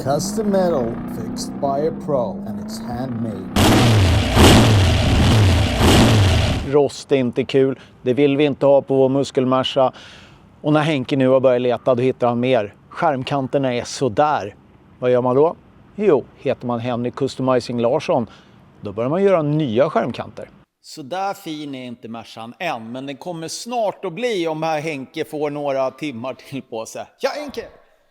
custom metal fixed by a pro and it's handmade. Rost är inte kul, det vill vi inte ha på vår muskelmassa. Och när Henke nu har börjat leta, då hittar han mer. Skärmkanterna är sådär. Vad gör man då? Jo, heter man Henrik Customizing Larsson, då börjar man göra nya skärmkanter. Så där fin är inte Mercan än, men den kommer snart att bli om här Henke får några timmar till på sig. Ja, Henke!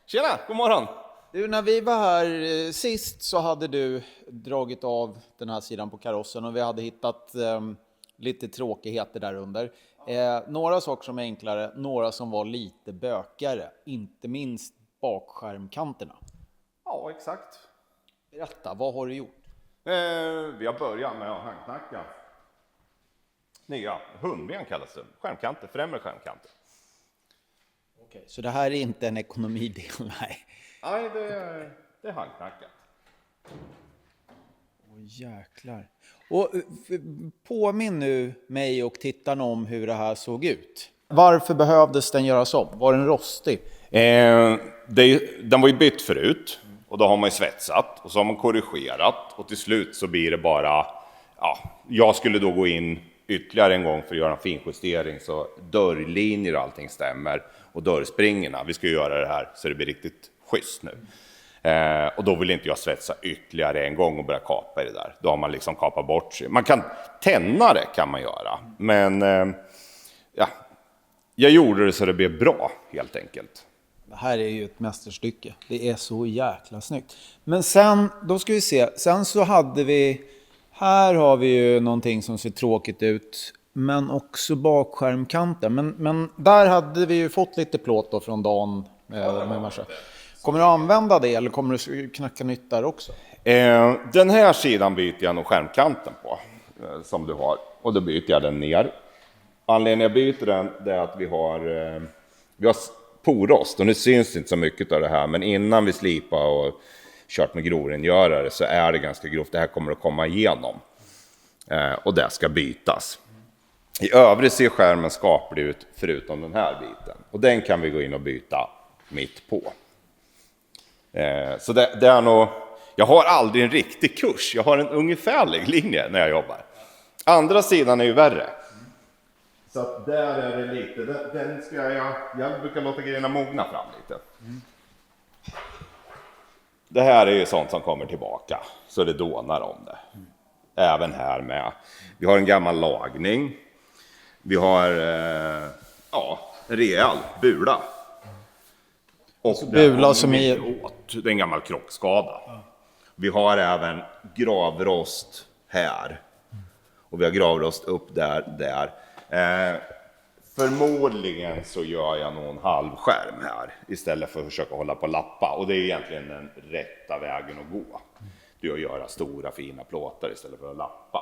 Tjena, god morgon! Du, när vi var här sist så hade du dragit av den här sidan på karossen och vi hade hittat lite tråkigheter där under. Några saker som är enklare, några som var lite bökare, inte minst bakskärmkanterna. Ja, exakt. Berätta, vad har du gjort? Vi har börjat med att handknacka nya hundben kallas det. Skärmkanter, främre skärmkanter. Okej, så det här är inte en ekonomidel, nej. Nej, det är handknackat. Åh jäklar. Och påminn nu mig och tittarna om hur det här såg ut. Varför behövdes den göras om? Var den rostig? Den var ju bytt förut. Och då har man ju svetsat och så har man korrigerat. Och till slut så blir det bara... Ja, jag skulle då gå in ytterligare en gång för att göra en finjustering. Så dörrlinjer och allting stämmer. Och dörrspringorna. Vi ska göra det här så det blir riktigt schysst nu. Och då vill inte jag svetsa ytterligare en gång och börja kapa i det där. Då har man liksom kapat bort sig. Man kan tänna det kan man göra. Men ja, jag gjorde det så det blev bra helt enkelt. Det här är ju ett mästerstycke. Det är så jäkla snyggt. Men sen, då ska vi se. Sen så hade vi, här har vi ju någonting som ser tråkigt ut. Men också bakskärmkanten. Men där hade vi ju fått lite plåt då från dagen med Merca. Kommer du använda det eller kommer du knacka nytt där också? Den här sidan byter jag nog skärmkanten på. Som du har. Och då byter jag den ner. Anledningen jag byter den är att vi har porrost. Och nu syns inte så mycket av det här. Men innan vi slipar och kört med grovrengörare så är det ganska grovt. Det här kommer att komma igenom. Och det ska bytas. I övrigt ser skärmen skaplig ut förutom den här biten. Och den kan vi gå in och byta mitt på. Så det är nog... Jag har aldrig en riktig kurs. Jag har en ungefärlig linje när jag jobbar. Andra sidan är ju värre. Så att där är det lite... Den ska jag brukar låta grejerna mogna fram lite. Det här är ju sånt som kommer tillbaka. Så det dånar om det. Även här med. Vi har en gammal lagning. Vi har en rejäl bula. Och bula som är... Det är en gammal krockskada. Vi har även gravrost här. Och vi har gravrost upp där. Förmodligen så gör jag nog en halvskärm här. Istället för att försöka hålla på lappa. Och det är egentligen den rätta vägen att gå. Det är att göra stora fina plåtar istället för att lappa.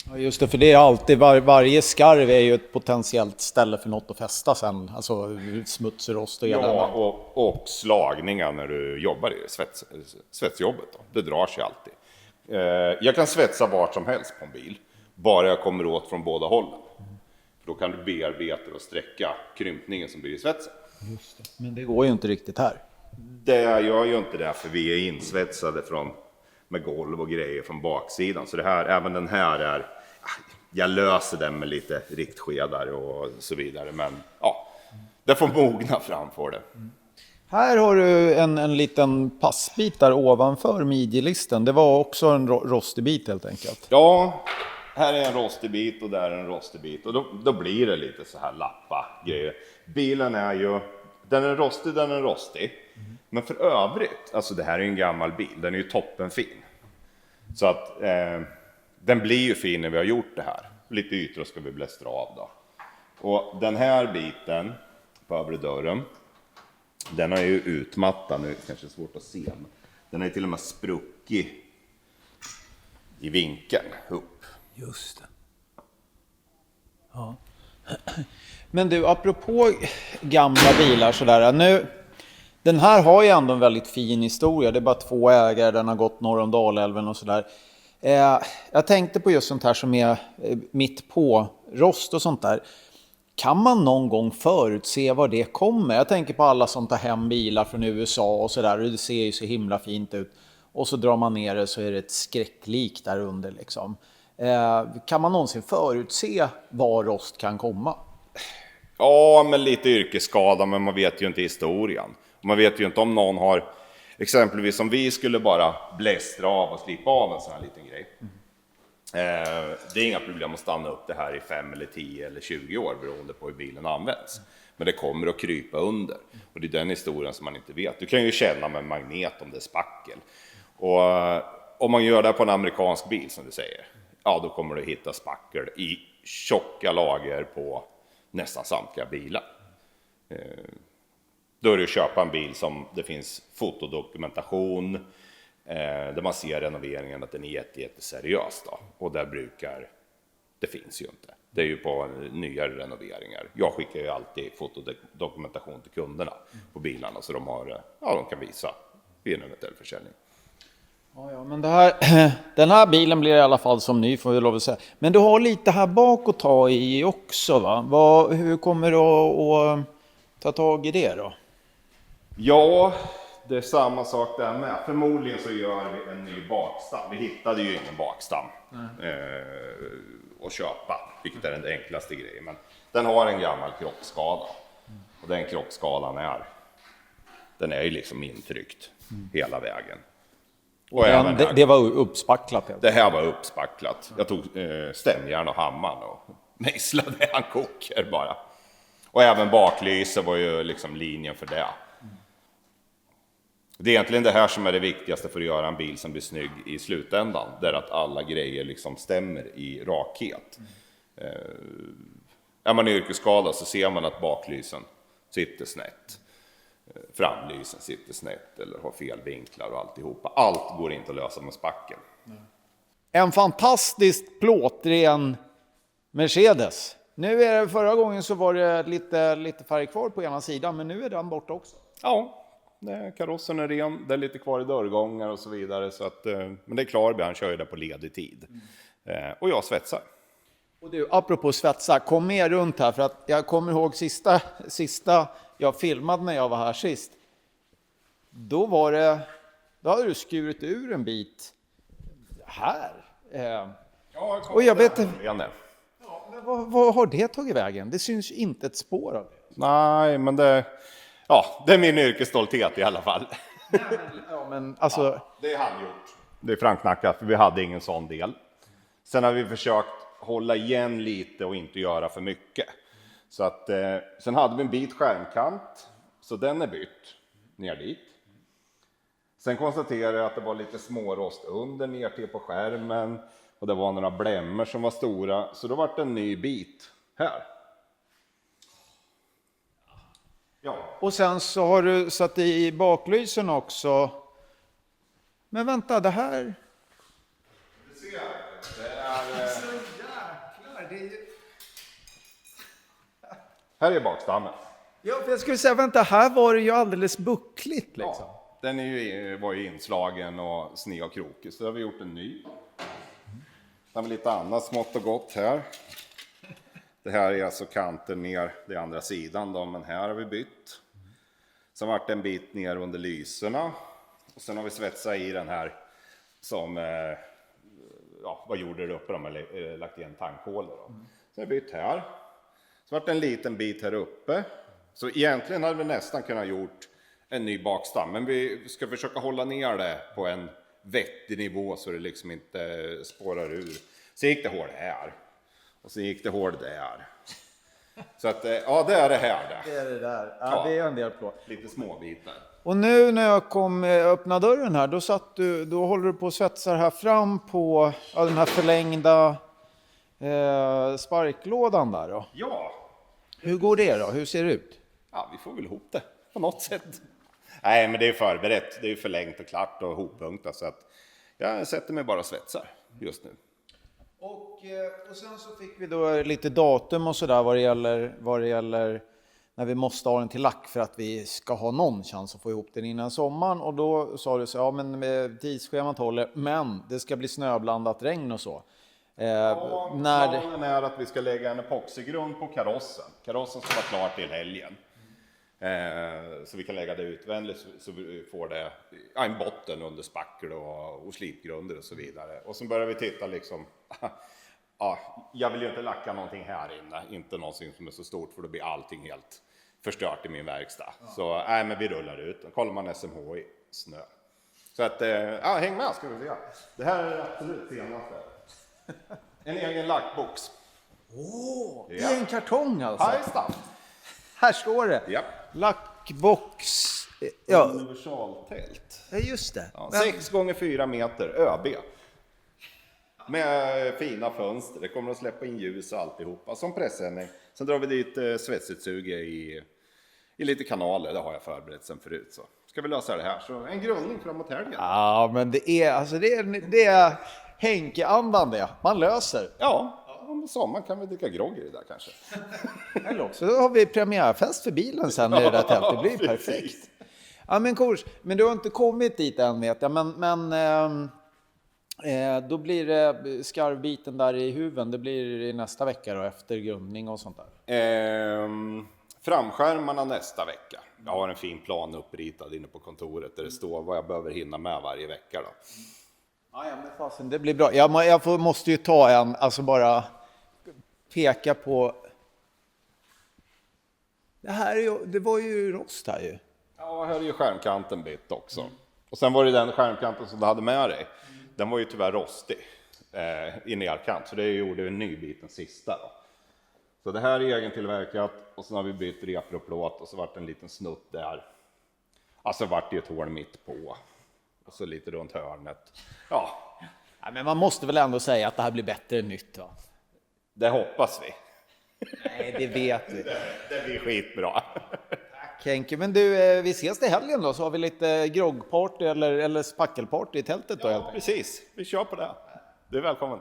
Ja, just det, för det är alltid, varje skarv är ju ett potentiellt ställe för något att fästa sen. Alltså smuts, rost och ja, och slagningar när du jobbar i svetsjobbet. Då. Det drar sig alltid. Jag kan svetsa vart som helst på en bil. Bara jag kommer åt från båda hållen. För då kan du bearbeta och sträcka krympningen som blir i svetsen. Just det. Men det går ju inte riktigt här. Det gör ju inte det för vi är insvetsade med golv och grejer från baksidan. Så det här, även den här är... Jag löser den med lite riktskedar och så vidare. Men ja, det får mogna framför det. Här har du en liten passbit där ovanför midjelisten. Det var också en rostig bit helt enkelt. Ja, här är en rostig bit och där är en rostig bit. Och då blir det lite så här lappa grejer. Bilen är ju... Den är rostig. Men för övrigt, alltså det här är en gammal bil. Den är ju toppenfin. Så att den blir ju fin när vi har gjort det här. Lite ytor ska vi blästra av då. Och den här biten på övre dörren. Den är ju utmattad nu, kanske svårt att se. Men den är till och med spruckig i vinkeln upp. Just det. Ja. Men du, apropå gamla bilar sådär. Nu, den här har ju ändå en väldigt fin historia. Det är bara 2 ägare, den har gått norr om Dalälven och sådär. Jag tänkte på just sånt här som är mitt på rost och sånt där. kan man någon gång förutse vad det kommer? Jag tänker på alla som tar hem bilar från USA och sådär, och det ser ju så himla fint ut. Och så drar man ner det så är det ett skräcklik där under liksom. Kan man någonsin förutse var rost kan komma? Ja, men lite yrkesskada, men man vet ju inte historien. Man vet ju inte om någon har, exempelvis om vi skulle bara blästra av och slipa av en sån här liten grej. Det är inga problem att stanna upp det här i 5 eller 10 eller 20 år beroende på hur bilen används. Men det kommer att krypa under. Och det är den historien som man inte vet. Du kan ju känna med en magnet om det är spackel. Och om man gör det på en amerikansk bil som du säger, ja då kommer du hitta spackel i tjocka lager på nästan samtliga bilar. Då är det att köpa en bil som det finns fotodokumentation, där man ser renoveringen att den är jätteseriös då. Och där brukar, det finns ju inte. Det är ju på nyare renoveringar. Jag skickar ju alltid fotodokumentation till kunderna på bilarna så de kan visa vid en eventuell försäljning. Ja, men den här bilen blir i alla fall som ny får vi lov att säga. Men du har lite här bak att ta i också va? Hur kommer du att ta tag i det då? Ja, det är samma sak där med. Förmodligen så gör vi en ny bakstam. Vi hittade ju ingen bakstam att köpa, vilket är den enklaste grejen. Men den har en gammal krockskada. Och den krockskadan den är ju liksom intryckt hela vägen. Och det var uppspacklat. Det här var uppspacklat. Jag tog stämjärn och hammaren och mejslade en koker bara. Och även baklyse var ju liksom linjen för det. Det är egentligen det här som är det viktigaste för att göra en bil som blir snygg i slutändan. Det är att alla grejer liksom stämmer i rakhet. Är man yrkesskadad så ser man att baklysen sitter snett. Framlysen sitter snett eller har fel vinklar och alltihopa. Allt går inte att lösa med spackel. En fantastiskt plåtren Mercedes. Nu är det, förra gången så var det lite färg kvar på ena sidan, men nu är den borta också. Ja, karossen är ren, det är lite kvar i dörrgångar och så vidare. Så att, men det är Klarby, han kör ju det på ledig tid. Och jag svetsar. Och du, apropå svetsa, kom med runt här för att jag kommer ihåg sista jag filmade när jag var här sist. Då hade du skurit ur en bit här. Och jag vet inte. Vad har det tagit vägen? Det syns inte ett spår av det. Nej, men det är min yrkesstolthet i alla fall. Men alltså... det är handgjort. Det är framknackat, för vi hade ingen sån del. Sen har vi försökt hålla igen lite och inte göra för mycket. Så att, sen hade vi en bit skärmkant, så den är bytt ner dit. Sen konstaterade jag att det var lite smårost under ner till på skärmen. Och det var några blämmor som var stora, så då var det en ny bit här. Ja. Och sen så har du satt i baklysen också. Men vänta, det här... Du ser, det är... Så jäklar, det är ju... Här är bakstammen. Ja, för jag skulle säga, vänta, här var det ju alldeles buckligt liksom. Ja, den var ju inslagen och sned och krokig, så då har vi gjort en ny. Sen har vi lite annat smått och gott här. Det här är alltså kanten ner den andra sidan då, men här har vi bytt. Sen vart det en bit ner under lyserna. Och sen har vi svetsat i den här som, vad gjorde det uppe? De har lagt igen tankhål då. Sen har vi bytt här. Så vart det en liten bit här uppe. Så egentligen hade vi nästan kunnat gjort en ny bakstam. Men vi ska försöka hålla ner det på en vettig nivå så det liksom inte spårar ur. Så gick det hål här. Och så gick det hål där. Så att, det är det här. Det är det där. Ja, det är en del plåt. Lite små bitar. Och nu när jag öppna dörren här, då håller du på att svetsa här fram på den här förlängda sparklådan där då. Ja. Hur går det då? Hur ser det ut? Ja, vi får väl ihop det på något sätt. Nej, men det är förberett. Det är förlängt och klart och hoppunktat. Så att jag sätter mig bara och svetsar just nu. Och sen så fick vi då lite datum och sådär vad det gäller när vi måste ha den till lack för att vi ska ha någon chans att få ihop den innan sommaren. Och då sa du så, ja men tidsschemat håller, men det ska bli snöblandat regn och så. Planen är att vi ska lägga en epoxygrund på karossen. Karossen ska vara klar till helgen. Så vi kan lägga det utvändigt så vi får det en botten under spackel och slipgrunder och så vidare. Och så börjar vi titta liksom, ja, jag vill ju inte lacka någonting här inne, inte någonting som är så stort för då blir allting helt förstört i min verkstad. Så men vi rullar ut, då kollar man SMH i snö. Så att, häng med ska vi se. Det här är absolut senaste. En egen lackbox. I en kartong alltså? Här är stuff. Här står det. Ja. Lackbox. Ja, Universaltält. ja just det. Ja, 6 gånger 4 meter ÖB. Med fina fönster. Det kommer att släppa in ljus och alltihopa. Som pressändning. Sen drar vi dit svetsutsuge i lite kanaler. Det har jag förberett sen förut. Så ska vi lösa det här. Så en grundning framåt helgen. Ja, men det är Henke-andan det. Man löser. Ja, om sommaren kan vi dricka grogg i det där kanske. Eller också då har vi premiärfest för bilen sen i det där tältet. Det blir perfekt. Ja, men Kors, men du har inte kommit dit än vet jag. Men då blir det skarvbiten där i huven. Det blir i nästa vecka då efter grundning och sånt där. Framskärmarna nästa vecka. Jag har en fin plan uppritad inne på kontoret där det står vad jag behöver hinna med varje vecka då. Ja, men fasen, det blir bra. Måste ju ta en, alltså bara peka på. Det var ju rost här ju. Ja, här är ju skärmkanten bit också. Och sen var det den skärmkanten som du hade med dig. Den var ju tyvärr rostig i nerkant. Så det gjorde en ny bit den sista då. Så det här är egentillverkat och sen har vi bytt repro och plåt och så vart det en liten snutt där. Alltså vart det ett hål mitt på. Och så lite runt hörnet. Ja. Ja, men man måste väl ändå säga att det här blir bättre än nytt va? Det hoppas vi. Nej, det vet vi. Det blir skitbra. Tack Henke, men du, vi ses till helgen då så har vi lite groggparty eller spackelparty i tältet då. Ja, precis. Vi kör på det. Du är välkommen.